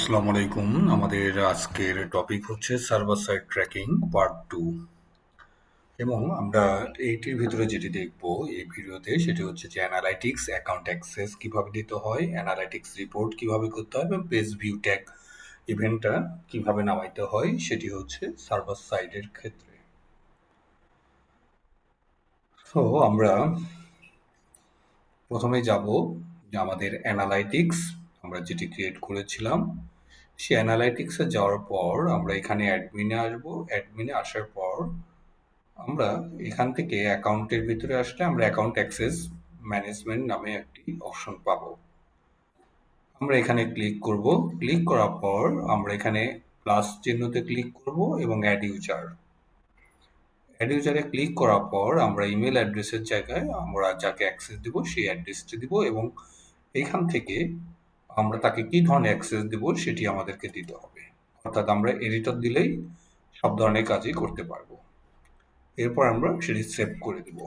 আসসালামু আলাইকুম। আমাদের আজকের টপিক হচ্ছে সার্ভার সাইড ট্র্যাকিং পার্ট 2। এবং আমরা এইটির ভিতরে যেটি দেখব এই ভিডিওতে সেটি হচ্ছে যে অ্যানালাইটিক্স অ্যাকাউন্ট অ্যাক্সেস কিভাবে দিতে হয়, অ্যানালাইটিক্স রিপোর্ট কিভাবে করতে হয় এবং পেজ ভিউ ট্যাগ ইভেন্টটা কিভাবে নামাইতে হয় সেটি হচ্ছে সার্ভার সাইডের ক্ষেত্রে। তো আমরা প্রথমে যাব যে আমাদের অ্যানালাইটিক্স আমরা যেটি ক্রিয়েট করেছিলাম সেই অ্যানালাইটিক্সে যাওয়ার পর আমরা এখানে অ্যাডমিনে আসবো। অ্যাডমিনে আসার পর আমরা এখান থেকে অ্যাকাউন্টের ভিতরে আসলে আমরা অ্যাকাউন্ট অ্যাক্সেস ম্যানেজমেন্ট নামে একটি অপশন পাবো। আমরা এখানে ক্লিক করব। ক্লিক করার পর আমরা এখানে প্লাস চিহ্নতে ক্লিক করব এবং অ্যাড ইউজার। অ্যাড ইউজারে ক্লিক করার পর আমরা ইমেল অ্যাড্রেসের জায়গায় আমরা যাকে অ্যাক্সেস দিব সেই অ্যাড্রেসটি দিব এবং এখান থেকে আমরা তাকে কি ধরনের অ্যাক্সেস দিব সেটি আমাদেরকে দিতে হবে। অর্থাৎ আমরা এডিটর দিলেই সব ধরনের কাজই করতে পারবো। এরপর আমরা সেটি সেভ করে দিব।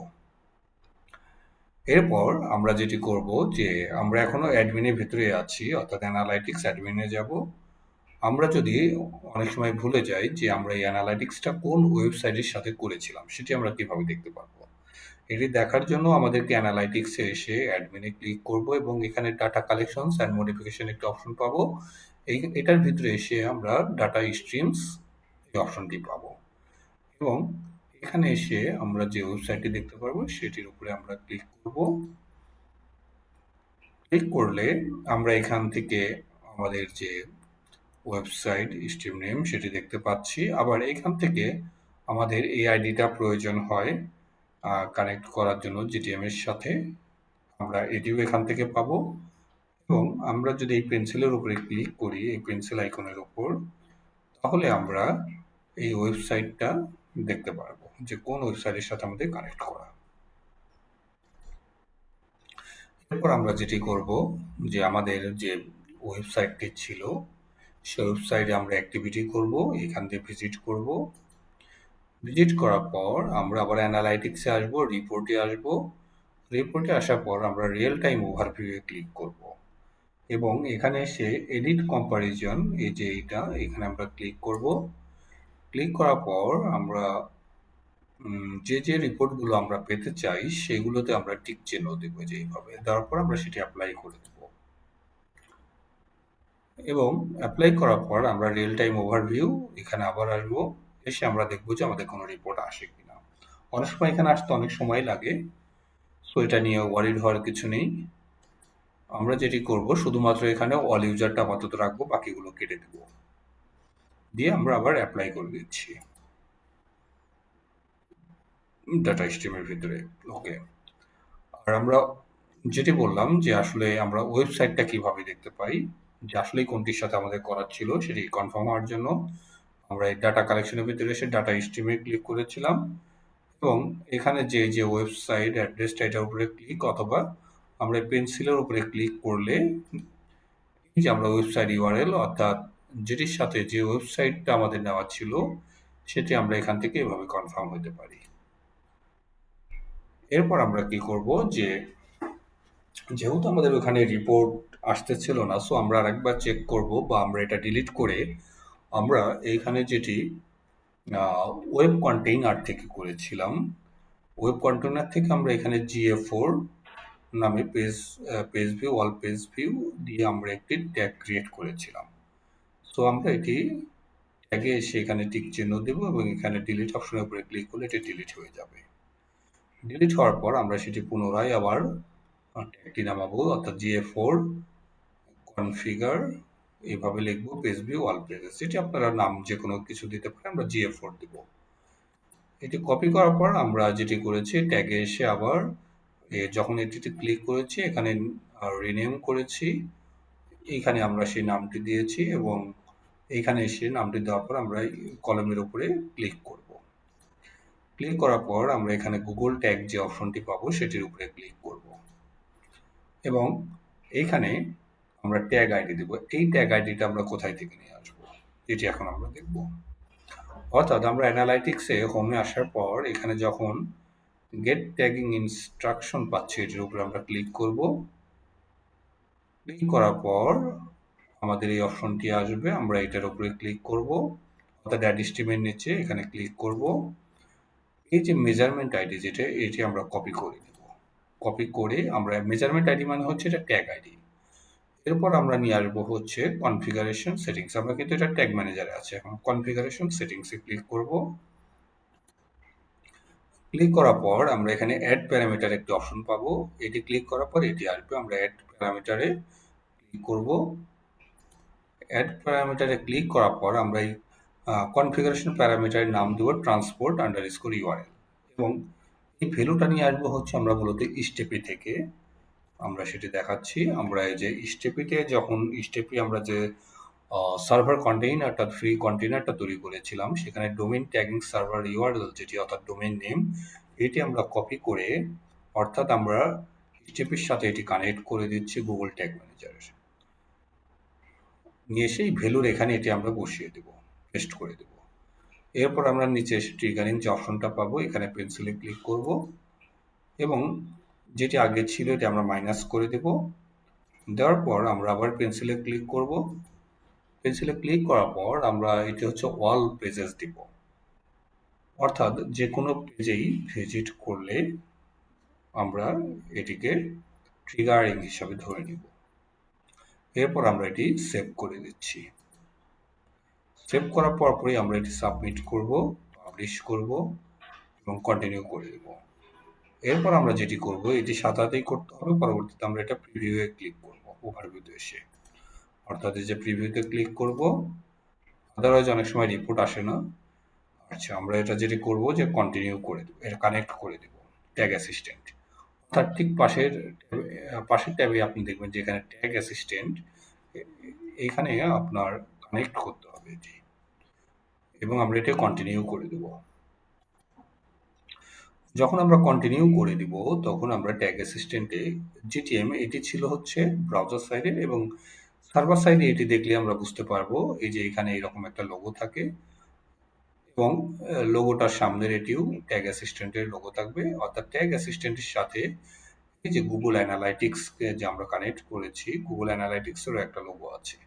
এরপর আমরা যেটি করব যে আমরা এখনো অ্যাডমিনের ভিতরে আছি, অর্থাৎ অ্যানালাইটিক্স অ্যাডমিনে যাব। আমরা যদি অনেক সময় ভুলে যাই যে আমরা এই অ্যানালাইটিক্সটা কোন ওয়েবসাইটের সাথে করেছিলাম সেটি আমরা কিভাবে দেখতে পারবো। এটি দেখার জন্য আমাদেরকে অ্যানালাইটিক্সে এসে অ্যাডমিনে ক্লিক করব এবং এখানে ডাটা কালেকশনস অ্যান্ড মডিফিকেশন একটি অপশন পাবো। এটার ভিতরে এসে আমরা ডাটা স্ট্রিমস এই অপশনটি পাবো এবং এখানে এসে আমরা যে ওয়েবসাইটটি দেখতে পারবো সেটির উপরে আমরা ক্লিক করব। ক্লিক করলে আমরা এখান থেকে আমাদের যে ওয়েবসাইট স্ট্রিম নেম সেটি দেখতে পাচ্ছি। আবার এখান থেকে আমাদের এই আইডিটা প্রয়োজন হয় কানেক্ট করার জন্য জিটিএম এর সাথে, আমরা এটিও এখান থেকে পাবো। এবং আমরা যদি এই পেন্সিলের উপরে ক্লিক করি, এই পেন্সিল আইকনের উপর, তাহলে আমরা এই ওয়েবসাইটটা দেখতে পারবো যে কোন ওয়েবসাইটের সাথে আমাদের কানেক্ট করা। এরপর আমরা যেটি করব যে আমাদের যে ওয়েবসাইটটি ছিল সেই ওয়েবসাইটে আমরা অ্যাক্টিভিটি করব, এখান থেকে ভিজিট করব। ভিজিট করার পর আমরা আবার অ্যানালাইটিক্সে আসব, রিপোর্টে আসব। রিপোর্টে আসার পর আমরা রিয়েল টাইম ওভারভিউয়ে ক্লিক করব এবং এখানে এসে এডিট কম্পারিজন, এই যে এইটা, এখানে আমরা ক্লিক করব। ক্লিক করার পর আমরা যে রিপোর্টগুলো আমরা পেতে চাই সেগুলোতে আমরা টিক চিহ্ন দেব, যে এইভাবে দেওয়ার পর আমরা সেটি অ্যাপ্লাই করে দেব এবং অ্যাপ্লাই করার পর আমরা রিয়েল টাইম ওভারভিউ এখানে আবার আসবো। এসে আমরা দেখবো যে আমাদের কোনো রিপোর্ট আসে কিনা। অনেক সময় এখানে আসতে অনেক সময় লাগে, সো এটা নিয়ে ওয়ারিড হওয়ার কিছু নেই। আমরা যেটি করব শুধুমাত্র এখানে অল ইউজারটা আপাতত রাখবো, বাকিগুলো কেটে দেব, দিয়ে আমরা আবার অ্যাপ্লাই করে দিচ্ছি ডাটা স্ট্রিমের ভিতরে। ওকে। আর আমরা যেটি বললাম যে আসলে আমরা ওয়েবসাইটটা কিভাবে দেখতে পাই, যে আসলে কোনটির সাথে আমাদের করার ছিল সেটি কনফার্ম হওয়ার জন্য আমরা এই ডাটা কালেকশনের ভিতরে এসে ডাটা স্ট্রিমে ক্লিক করেছিলাম এবং এখানে যে ওয়েবসাইট অ্যাড্রেসটা এটার উপরে ক্লিক, অথবা আমরা পেন্সিলের উপরে ক্লিক করলে এই যে আমরা ওয়েবসাইট ইউআরএল, অর্থাৎ যেটির সাথে যে ওয়েবসাইটটা আমাদের নেওয়া ছিল সেটি আমরা এখান থেকে এভাবে কনফার্ম হতে পারি। এরপর আমরা কি করব যে যেহেতু আমাদের ওখানে রিপোর্ট আসতেছিল না, সো আমরা আরেকবার চেক করব বা আমরা এটা ডিলিট করে আমরা এইখানে যেটি ওয়েব কন্টেইনার থেকে করেছিলাম, ওয়েব কন্টেইনার থেকে আমরা এখানে GA4 নামে page view, all page view দিয়ে আমরা একটি ট্যাগ ক্রিয়েট করেছিলাম। সো আমরা এটি ট্যাগে এসে এখানে টিক চিহ্ন দেব এবং এখানে ডিলিট অপশনের উপরে ক্লিক করলে এটি ডিলিট হয়ে যাবে। ডিলিট হওয়ার পর আমরা সেটি পুনরায় আবার ট্যাগটি নামাবো, অর্থাৎ GA4 কনফিগার এইভাবে লিখবো পেজ ভিউ অল পেজেস। এটি আপনারা নাম যে কোনো কিছু দিতে পারেন, আমরা GA4 দিব। এটি কপি করার পর আমরা যেটি করেছি ট্যাগে এসে আবার যখন এটিতে ক্লিক করেছি এখানে রিনেম করেছি, এইখানে আমরা সেই নামটি দিয়েছি এবং এইখানে এসে নামটি দেওয়ার পর আমরা কলমের উপরে ক্লিক করব। ক্লিক করার পর আমরা এখানে গুগল ট্যাগ যে অপশনটি পাবো সেটির উপরে ক্লিক করব এবং এইখানে আমরা ট্যাগ আইডি দেব। এই ট্যাগ আইডিটা আমরা কোথায় থেকে নিয়ে আসবো এটি এখন আমরা দেখব। অর্থাৎ আমরা অ্যানালাইটিক্সে হোমে আসার পর এখানে যখন গেট ট্যাগিং ইনস্ট্রাকশন পাচ্ছি এটির উপরে আমরা ক্লিক করব। ক্লিক করার পর আমাদের এই অপশনটি আসবে, আমরা এটার উপরে ক্লিক করব, অর্থাৎ অ্যাড স্ট্রিমের নিচে এখানে ক্লিক করব। এই যে মেজারমেন্ট আইডি যেটা, এটি আমরা কপি করে নেব। কপি করে আমরা মেজারমেন্ট আইডি মানে হচ্ছে এটা ট্যাগ আইডি। এরপর আমরা নিয়ে আসবো হচ্ছে কনফিগারেশন সেটিংস। আমরা কিন্তু এটা ট্যাগ ম্যানেজারে আছে, এখন কনফিগারেশন সেটিংসে ক্লিক করব। ক্লিক করার পর আমরা এখানে অ্যাড প্যারামিটার একটি অপশন পাবো। এটি ক্লিক করার পর এটি আসবে, আমরা অ্যাড প্যারামিটারে ক্লিক করব। অ্যাড প্যারামিটারে ক্লিক করার পর আমরা এই কনফিগারেশন প্যারামিটারের নাম দেব ট্রান্সপোর্ট আন্ডারস্কোর ইউআরএল, এবং এই ভ্যালুটা নিয়ে আসবো হচ্ছে আমরা মূলত স্টেপি থেকে। আমরা সেটি দেখাচ্ছি। আমরা এই যে স্টেপিতে যখন স্টেপি আমরা যে সার্ভার কন্টেইনারটা, ফ্রি কন্টেইনারটা তৈরি করেছিলাম, সেখানে ডোমেইন ট্যাগিং সার্ভার ইউআরএল যেটি, অর্থাৎ ডোমেইন নেম, এটি আমরা কপি করে, অর্থাৎ আমরা স্টেপের সাথে এটি কানেক্ট করে দিচ্ছি গুগল ট্যাগ ম্যানেজারের। নিয়ে সেই ভ্যালুর এখানে এটি আমরা বসিয়ে দেব, পেস্ট করে দেব। এরপর আমরা নিচে এসে ট্রিগারিং যে অপশনটা পাবো, এখানে পেন্সিলে ক্লিক করব, এবং যেটি আগে ছিল এটি আমরা মাইনাস করে দেব। দেওয়ার পর আমরা আবার পেন্সিলে ক্লিক করব। পেন্সিলে ক্লিক করার পর আমরা এটি হচ্ছে অল পেজেস দিব, অর্থাৎ যে কোনো পেজেই ভিজিট করলে আমরা এটিকে ট্রিগারিং হিসাবে ধরে নিব। এরপর আমরা এটি সেভ করে দিচ্ছি। সেভ করার পরপরই আমরা এটি সাবমিট করব, পাবলিশ করব এবং কন্টিনিউ করে দেব। এরপর আমরা যেটি করব, এটি সাথে সাথেই করতে হবে, পরবর্তীতে আমরা এটা প্রিভিউয়ে ক্লিক করব, ওভারভিউতে এসে, অর্থাৎ এই যে প্রিভিউতে ক্লিক করব। আদারওয়াইজ অনেক সময় রিপোর্ট আসে না। আচ্ছা, আমরা এটা যেটি করব যে কন্টিনিউ করে দেব, এটা কানেক্ট করে দেব ট্যাগ অ্যাসিস্ট্যান্ট, অর্থাৎ ঠিক পাশের ট্যাবে আপনি দেখবেন যে এখানে ট্যাগ অ্যাসিস্ট্যান্ট, এখানে আপনার কানেক্ট করতে হবে এটি, এবং আমরা এটা কন্টিনিউ করে দেব। যখন আমরা কন্টিনিউ করে দিব, তখন আমরা ট্যাগ অ্যাসিস্ট্যান্টে জিটিএম, এটি ছিল হচ্ছে ব্রাউজার সাইডে, এবং সার্ভার সাইডে এটি দেখলে আমরা বুঝতে পারবো এই যে এখানে এরকম একটা লোগো থাকে, এবং লোগোটার সামনের এটিও ট্যাগ অ্যাসিস্ট্যান্টের লোগো থাকবে, অর্থাৎ ট্যাগ অ্যাসিস্ট্যান্টের সাথে এই যে গুগল অ্যানালাইটিক্সকে যে আমরা কানেক্ট করেছি, গুগল অ্যানালাইটিক্সেরও একটা লোগো আছে।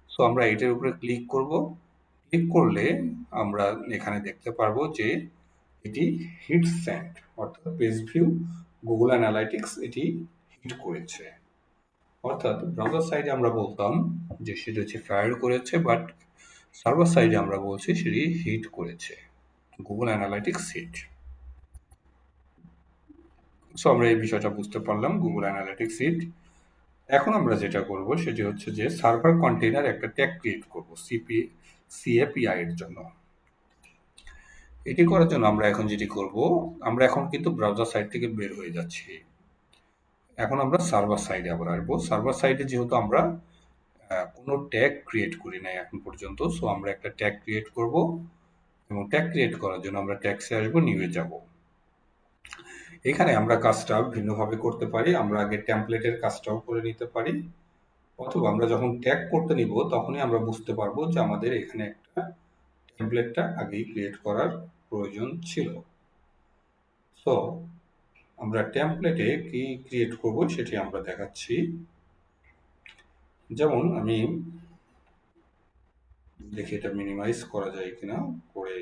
সো আমরা এটার উপরে ক্লিক করব। ক্লিক করলে আমরা এখানে দেখতে পারবো যে এটি হিট সেন্ট, অর্থাৎ পেজ ভিউ গুগল অ্যানালাইটিক্স এটি হিট করেছে। অর্থাৎ ব্রাউজার সাইডে আমরা বলতাম যে সেটি হচ্ছে ফায়ার করেছে, বাট সার্ভার সাইডে আমরা বলছি সেটি হিট করেছে, গুগল অ্যানালাইটিক্স হিট। সো আমরা এই বিষয়টা বুঝতে পারলাম, গুগল অ্যানালিটিক্স হিট। এখন আমরা যেটা করব সেটি হচ্ছে যে সার্ভার কন্টেইনার একটা ট্যাগ ক্রিয়েট করব সিএপিআই এর জন্য। এটি করার জন্য আমরা এখন যেটি করব, আমরা এখন কিন্তু ব্রাউজার সাইট থেকে বের হয়ে যাচ্ছি। এখন আমরা সার্ভার সাইডে আবার আসবো। সার্ভার সাইডে যেহেতু আমরা কোনো ট্যাগ ক্রিয়েট করি নাই এখন পর্যন্ত, সো আমরা একটা ট্যাগ ক্রিয়েট করব, এবং ট্যাগ ক্রিয়েট করার জন্য আমরা ট্যাগসে আসবো, নিউয়ে যাব। এখানে আমরা কাজটা ভিন্নভাবে করতে পারি। আমরা আগে টেমপ্লেটের কাজটাও করে নিতে পারি, অথবা আমরা যখন ট্যাগ করতে নিব তখনই আমরা বুঝতে পারবো যে আমাদের এখানে একটা টেমপ্লেটটা আগেই ক্রিয়েট করার প্রয়োজন ছিল। সো আমরা টেমপ্লেটে কি ক্রিয়েট করব সেটি আমরা দেখাচ্ছি। যেমন আমি দেখি এটা মিনিমাইজ করা যায় কিনা করে,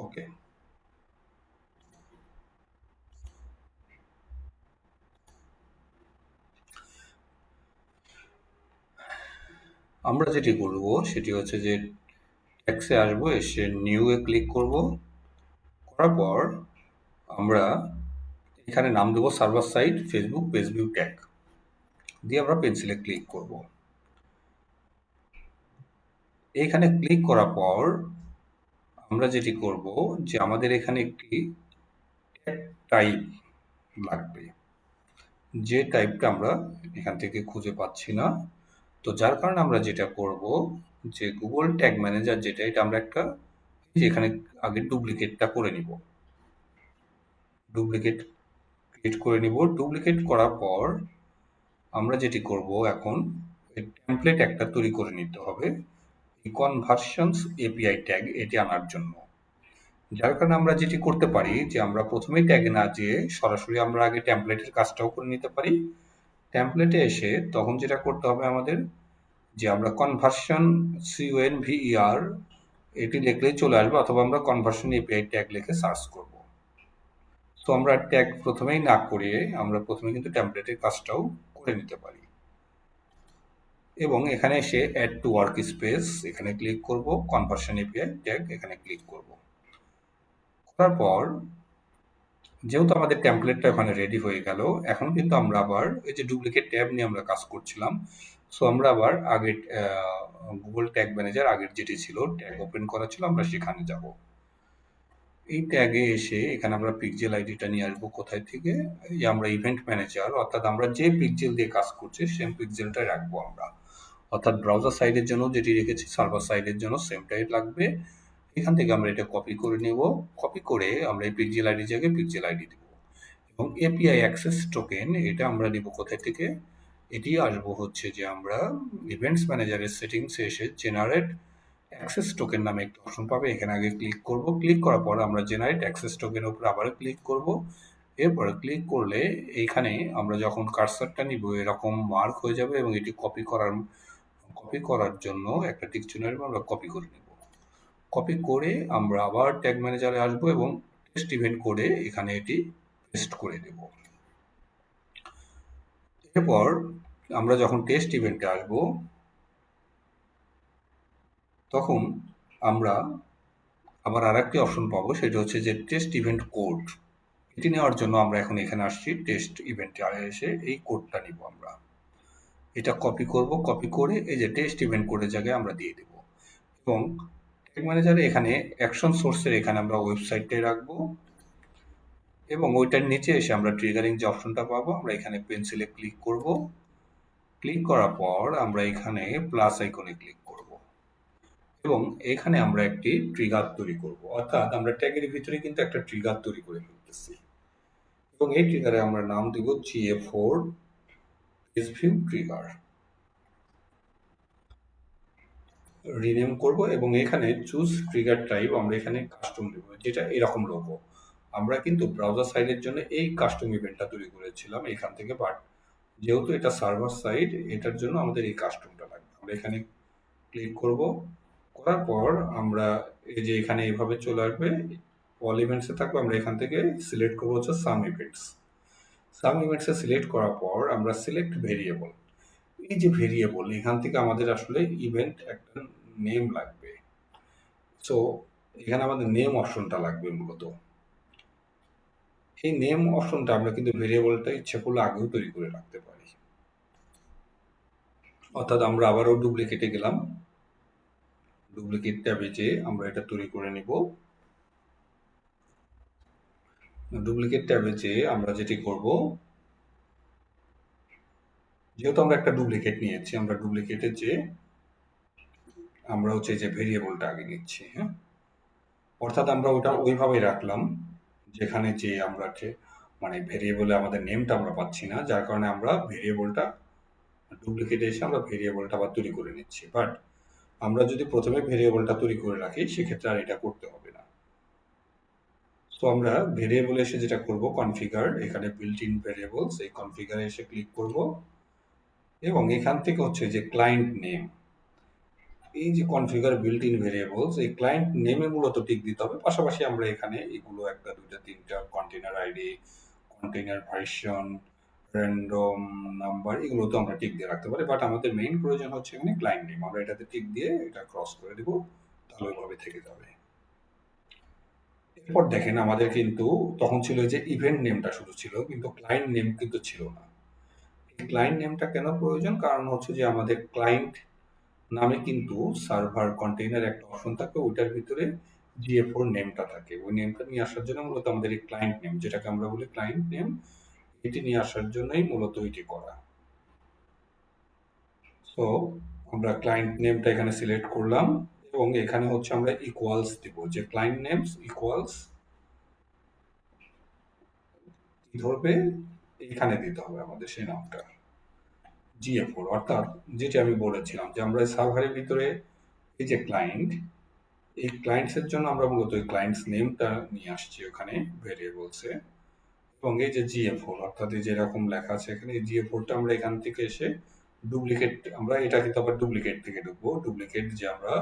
ওকে। আমরা যেটি করব সেটি হচ্ছে যে ট্যাক্সে আসবো, এসে নিউ এ ক্লিক করব। করার পর আমরা এখানে নাম দেবো server side Facebook page view tag দিয়ে আমরা পেন্সিলে ক্লিক করব। এখানে ক্লিক করার পর আমরা যেটি করব যে আমাদের এখানে একটি টাইপ লাগবে, যে টাইপটা আমরা এখান থেকে খুঁজে পাচ্ছি না। তো যার কারণে আমরা যেটা করব যে গুগল ট্যাগ ম্যানেজার যেটা, এটা আমরা একটা এখানে আগে ডুপ্লিকেটটা করে নিব, ডুপ্লিকেট ক্রিয়েট করে নিব। ডুপ্লিকেট করার পর আমরা যেটি করব এখন টেমপ্লেট একটা তৈরি করে নিতে হবে এই কনভার্সনস এপিআই ট্যাগ এটি আনার জন্য। যার কারণে আমরা যেটি করতে পারি যে আমরা প্রথমেই ট্যাগে না যেয়ে সরাসরি আমরা আগে টেমপ্লেটের কাজটাও করে নিতে পারি, টেমপ্লেটে এসে তখন যেটা করতে হবে আমাদের, যে আমরা কনভার্সন CONVER এটি লিখলেই চলে আসবে, অথবা আমরা কনভার্সন এপিআই ট্যাগ লিখে সার্চ করব। তো আমরা ট্যাগ প্রথমেই না করে আমরা প্রথমে কিন্তু টেমপ্লেটের কাজটাও করে নিতে পারি। এবং এখানে এসে অ্যাড টু ওয়ার্ক স্পেস এখানে ক্লিক করব, কনভার্সন এপিআই ট্যাগ এখানে ক্লিক করব। করার পর যেহেতু আমাদের টেমপ্লেটটা ওখানে রেডি হয়ে গেল, এখন কিন্তু আমরা আবার এই যে ডুপ্লিকেট ট্যাব নিয়ে আমরা কাজ করছিলাম, সো আমরা আবার আগের গুগল ট্যাগ ম্যানেজার আগের যেটি ছিল ট্যাগ ওপেন করা ছিল, আমরা সেখানে যাব। এই ট্যাগে এসে এখানে আমরা পিক্সেল আইডিটা নিয়ে আসবো কোথায় থেকে, এই আমরা ইভেন্ট ম্যানেজার, অর্থাৎ আমরা যে পিক্সেল দিয়ে কাজ করছি সেম পিক্সেলটাই রাখবো আমরা, অর্থাৎ ব্রাউজার সাইডের জন্য যেটি রেখেছি সার্ভার সাইডের জন্য সেমটাই লাগবে। এখান থেকে আমরা এটা কপি করে নেব, কপি করে আমরা এই পিক্সেল আইডি জায়গায় পিক্সেল আইডি দেব। এবং এপিআই অ্যাক্সেস টোকেন এটা আমরা নিব কোথায় থেকে, এটি আসবো হচ্ছে যে আমরা ইভেন্টস ম্যানেজারের সেটিংসে এসে জেনারেট অ্যাক্সেস টোকেন নামে একটা অপশন পাবে, এখানে আগে ক্লিক করব। ক্লিক করার পর আমরা জেনারেট অ্যাক্সেস টোকেনের উপর আবার ক্লিক করব। এরপরে ক্লিক করলে এইখানে আমরা যখন কার্সারটা নিব এরকম মার্ক হয়ে যাবে, এবং এটি কপি করার জন্য একটা ডিকশনারি আমরা কপি করে নেব। কপি করে আমরা আবার ট্যাগ ম্যানেজারে আসবো এবং টেস্ট ইভেন্ট করে এখানে এটি পেস্ট করে দেব। এরপর আমরা যখন টেস্ট ইভেন্টে আসবো তখন আমরা আবার আরেকটি অপশন পাবো, সেটা হচ্ছে যে টেস্ট ইভেন্ট কোড। এটি নেওয়ার জন্য আমরা এখন এখানে আসছি, টেস্ট ইভেন্টে এসে এই কোডটা নিব আমরা। এটা কপি করব, কপি করে এই যে টেস্ট ইভেন্ট কোডের জায়গায় আমরা দিয়ে দেব। এবং ট্যাগ ম্যানেজারে এখানে অ্যাকশন সোর্সের এখানে আমরা ওয়েবসাইটটাই রাখবো, এবং ওইটার নিচে এসে আমরা ট্রিগারিং যে অপশনটা পাবো আমরা এখানে পেন্সিলে ক্লিক করব। ক্লিক করার পর আমরা এখানে প্লাস আইকনে ক্লিক করব, এবং এখানে আমরা একটি ট্রিগার তৈরি করব, অর্থাৎ আমরা ট্যাগের ভিতরে কিন্তু একটা ট্রিগার তৈরি করে ফেলতেছি। এবং এই ট্রিগারে আমরা নাম দিব GA4 page view trigger, rename করব। এবং এখানে চুজ ট্রিগার টাইপ আমরা এখানে কাস্টম দেব, যেটা এরকম লোগো। আমরা কিন্তু ব্রাউজার সাইডের জন্য এই কাস্টম ইভেন্টটা তৈরি করেছিলাম এখান থেকে, বাট যেহেতু এটা সার্ভার সাইড এটার জন্য আমাদের এই কাস্টমটা লাগবে। আমরা এখানে ক্লিক করব, করার পর আমরা এই যে এখানে এইভাবে চলে আসবে, অল ইভেন্টসে থাকবে। আমরা এখান থেকে সিলেক্ট করবো হচ্ছে সাম ইভেন্টসে সিলেক্ট করার পর আমরা সিলেক্ট ভেরিয়েবল, এই যে ভেরিয়েবল এখান থেকে আমাদের আসলে ইভেন্ট একটা নেম লাগবে। সো এখানে আমাদের নেম অপশনটা লাগবে মূলত। এই নেম অপশনটা আমরা কিন্তু ভেরিয়েবলটা ইচ্ছে করলে আগেও তৈরি করে রাখতে পারি, অর্থাৎ আমরা আবারও ডুপ্লিকেটে গেলাম, ডুপ্লিকেট ট্যাবে যেয়ে আমরা এটা তৈরি করে নিব। ডুপ্লিকেট ট্যাবে যেয়ে আমরা যেটি করব, যেহেতু আমরা একটা ডুপ্লিকেট নিয়েছি, আমরা ডুপ্লিকেটে যেয়ে আমরা হচ্ছে যে ভেরিয়েবলটা আগে নিচ্ছি, হ্যাঁ, অর্থাৎ আমরা ওটা ওইভাবে রাখলাম যেখানে যে আমরা মানে ভেরিয়েবলে আমাদের নেমটা আমরা পাচ্ছি না, যার কারণে আমরা ভেরিয়েবলটা ডুপ্লিকেটে এসে আমরা ভেরিয়েবলটা আবার তৈরি করে নিচ্ছি। বাট আমরা যদি প্রথমে ভেরিয়েবলটা তৈরি করে রাখি সেক্ষেত্রে আর এটা করতে হবে না। তো আমরা ভেরিয়েবলে এসে যেটা করব, কনফিগার, এখানে বিল্ট ইন ভেরিয়েবলস, এই কনফিগারে এসে ক্লিক করব, এবং এখান থেকে হচ্ছে যে ক্লায়েন্ট নেম, এই যে কনফিগার বিল্ট ইন ভেরিয়েবলস, এই ক্লায়েন্ট নেমে মূলত টিক দিতে হবে। পাশাপাশি আমরা এখানে এগুলো একটা দুইটা তিনটা container ID, container version, random number, এগুলো তো আমরা টিক দিয়ে রাখতে পারি, বাট আমাদের মেইন প্রয়োজন হচ্ছে এখানে ক্লায়েন্ট নেম। আমরা এটাতে টিক দিয়ে এটা ক্রস করে দিব, তাহলে ওইভাবে থেকে যাবে। এরপর দেখেন আমাদের কিন্তু তখন ছিল যে ইভেন্ট নেমটা শুধু ছিল, কিন্তু ক্লায়েন্ট নেম কিন্তু ছিল না। এই ক্লায়েন্ট নেমটা কেন প্রয়োজন, কারণ হচ্ছে যে আমাদের ক্লায়েন্ট নামে কিন্তু সার্ভার কন্টেইনার একটা অপশন থাকে, ওইটার ভিতরে GA4 নেমটা থাকে। ওই নেমটা নিয়ে আসার জন্য মূলত আমাদের এই ক্লায়েন্ট নেম, যেটাকে আমরা বলি ক্লায়েন্ট নেম, এটি নিয়ে আসার জন্যই মূলত এটি করা। সো আমরা ক্লায়েন্ট নেমটা এখানে সিলেক্ট করলাম, এবং এখানে হচ্ছে আমরা ইকুয়ালস দিব, যে ক্লায়েন্ট নেমস ইকুয়ালস কি ধরবে এখানে দিতে হবে আমাদের সেই নামটা GA4, অর্থাৎ যেটি আমি বলেছিলাম যে আমরা সার্ভারের ভিতরে এই যে ক্লায়েন্ট, এই ক্লায়েন্টসের জন্য আমরা মূলত এই ক্লায়েন্টস নেমটা নিয়ে আসছি ওখানে ভেরিয়েবলসে, এবং এই যে GA4 অর্থাৎ এই যে এরকম লেখা আছে এখানে এই GA4টা আমরা এখান থেকে এসে ডুপ্লিকেট আমরা এটা কিন্তু আবার ডুপ্লিকেট থেকে ঢুকবো ডুপ্লিকেট যে আমরা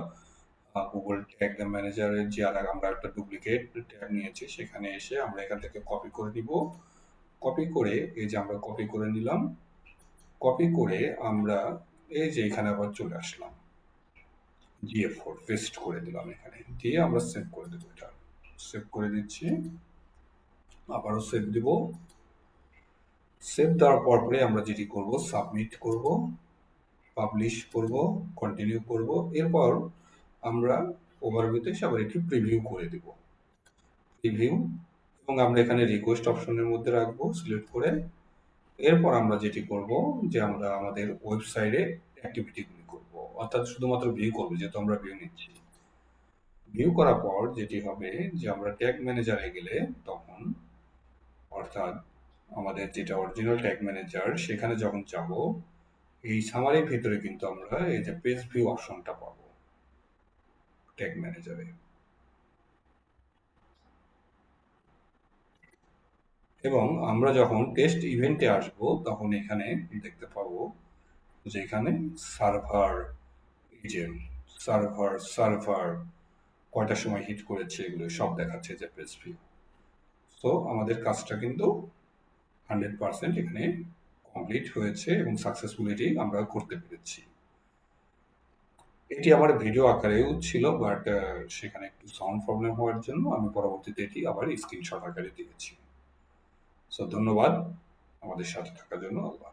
গুগল ট্যাগ ম্যানেজারের যে আর আমরা একটা ডুপ্লিকেট ট্যাগ নিয়েছি সেখানে এসে আমরা এখান থেকে কপি করে দিব কপি করে এই যে আমরা কপি করে নিলাম কপি করে আমরা এই যে এখানে আবার চলে আসলাম GA4 পেস্ট করে দিলাম এখানে দিয়ে আমরা সেভ করে দেবো এটা সেভ করে দিচ্ছি আবারও সেভ দিব সেভ দেওয়ার পরে আমরা যেটি করব সাবমিট করব পাবলিশ করব কন্টিনিউ করব এরপর আমরা ওভারভিউতে এসে আবার একটি প্রিভিউ করে দেব প্রিভিউ এবং আমরা এখানে রিকোয়েস্ট অপশনের মধ্যে রাখবো সিলেক্ট করে এরপর আমরা যেটি করব যে আমরা আমাদের ওয়েবসাইটে অ্যাক্টিভিটিগুলি করব অর্থাৎ শুধুমাত্র ভিউ করবো যেহেতু আমরা ভিউ নিচ্ছি ভিউ করার পর যেটি হবে যে আমরা ট্যাগ ম্যানেজারে গেলে তখন অর্থাৎ আমাদের যেটা অরিজিনাল ট্যাগ ম্যানেজার সেখানে যখন যাব এই সামারির ভিতরে কিন্তু আমরা এই যে পেজ ভিউ অপশনটা পাবো ট্যাগ ম্যানেজারে এবং আমরা যখন টেস্ট ইভেন্টে আসব তখন এখানে দেখতে পাবো যে এখানে সার্ভার এই যে সার্ভার কয়টার সময় হিট করেছে এগুলো সব দেখাচ্ছে যে পেজ ভিউ তো আমাদের কাজটা কিন্তু 100% এখানে কমপ্লিট হয়েছে এবং সাকসেসফুলি আমরা করতে পেরেছি এটি আমার ভিডিও আকারেও ছিল বাট সেখানে একটু সাউন্ড প্রবলেম হওয়ার জন্য আমি পরবর্তীতে এটি আবার স্ক্রিনশট আকারে দিয়েছি সো ধন্যবাদ আমাদের সাথে থাকার জন্য আল্লাহ